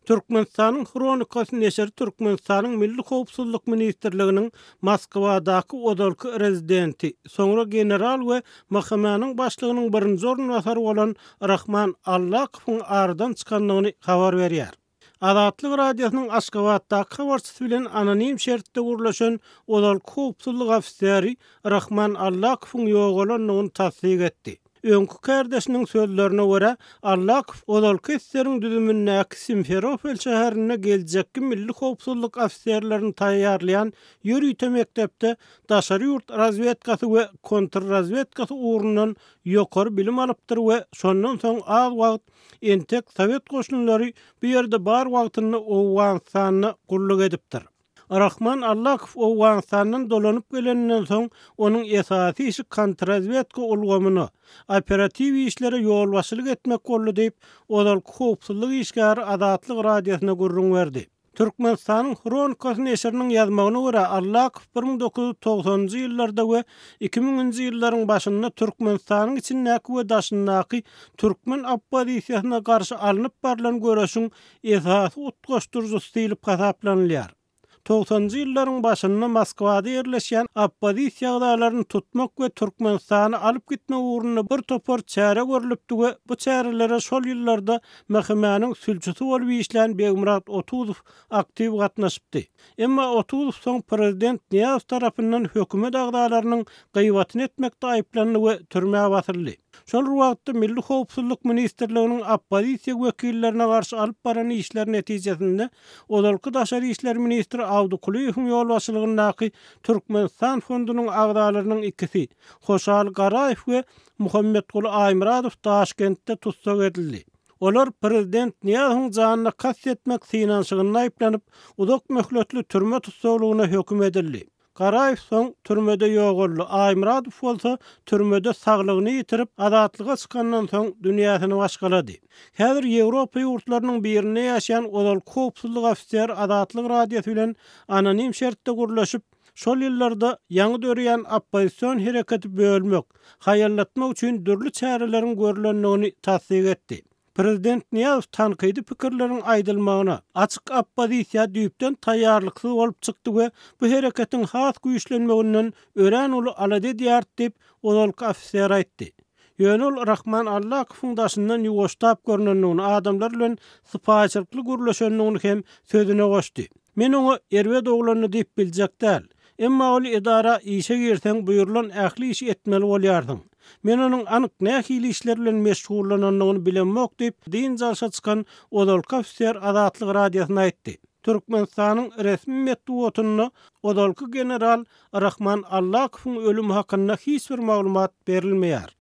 Türkmenistanyň Kronikasy neşri Türkmenistanyň Milli Howpsuzlyk Ministrliginiň Moskwadaky odalky rezidenti, soňra general we mahkemanyň başlygynyň birinji ornwasary bolan Rahman Allakowyň aradan çykanlygyny habar berýär. Azatlyk radiosynyň Aşgabatdaky habarçysy bilen anonim şertde gurlaşan odalky howpsuzlyk ofiseri Rahman Allakowyň ýogalanyny tasdik etdi. Öňkü kardeşiniň sözlerine görä, Allakow odalky işleriň düzümündäki Simferopol şäherine geljekki milli howpsuzlyk ofisierlerini taýýarlayan ýörüýte mektepde daşary ýurt razvedkasy we kontrrazvedkasy ugrundan ýokary bilim alypdyr we şondan soň az wagt entek Sowet goşunlary bu ýerde bar wagtyny Owganistanyny gulluk edipdir. Rahman Allakow Owganistanyň dolanyp gelenden soň onuň esasy işi kontrrazvedka ulgamyny, operativ işlere ýol başlyk etmek boldy diýip odalky howpsuzlyk işgäri Azatlyk radiosyna gurrun berdi. Türkmenistanyň Kronikasy neşriniň ýazmagyna görä, Allakow 1990-njy ýyllarda we 2000-nji ýyllaryň başynda Türkmenistanyň içindäki we daşyndaky türkmen oppozisiýasyna garşy alınıp barlan göreşiň esasy utgaşdyrjysy diýilip hasaplanylýar. 90-njy ýyllaryň başynda Moskwada ýerleşýän oppozisiýa ýagdaýlaryny tutmak we Türkmenistany alyp gitmek ugrunda bir topar çäre görülipdi we bu çärelere şol ýyllarda mahkemanyň sülçüsi bolup işlän Begmurat Otuzow aktiw gatnaşypdy. Emma Otuzow soň prezident Niýazow tarapyndan hökümet ýagdaýlarynyň gıybatyny etmekde aýplandy we türmäge batyryldy. Şol wagtda Milli Howpsuzlyk Ministrliginiň oppozisiýa wekillerine garşy alyp baran işler netijesinde odalky daşary işler ministri Awdukuliýewiň ýol başçylygyndaky Türkmenistan fondunyň agdaýlarynyň ikisi, Hoşal Garaýew we Muhammetguly Aýmyradow Taşkentde tutsak edildi. Olar prezident Niýazowyň janyna kast etmek synanşygyny aýplanyp, uzak möhletli türme tutsaklygyna höküm edildi. Garaýew soň türmede ýogaldy. Aýmyradow bolsa türmede saglygyny ýitirip azatlyga çykandan soň dünýäsini başgalady. Häzir Ýewropa ýurtlarynyň birinde ýaşaýan odalky howpsuzlyk ofisier Azatlyk radiosy bilen anonim şertde gurlaşyp, şol ýyllarda ýaňy döreýän oppozisiýon hereketi bölmek, haýallatmak üçin dürli çärelerin görülendigini tasdik etdi. Prezident Niýazow tankydy pikirleriň aýdylmagyna, açyk oppozisiýa düýpden taýýarlyksy bolup çykdy we bu hereketiň has güýçlenmeginden örän uly alady diýär diýip odalky ofisier aýtdy. Ýönül Rahman Allakowyň daşyndan ýuwaşdap görnendigini, adamlar bilen sypaçylykly gurlaşandygyny hem sözüne goşdy. Men oňa erwet oglany diýip biljek däl. Emma ol edara işe girseň buýrulan ähli iş etmeli bolýardyň. Men onuň anyk nähili işler bilen meşgullanandygyny bilenmek diýip diň jalşa çykan odalky ofisier Azatlyk radiosyna aýtdy. Türkmenistanyň resmi medeniýetine odalky general Rahman Allakowyň ölümi hakynda hiç bir maglumat berilmeýär.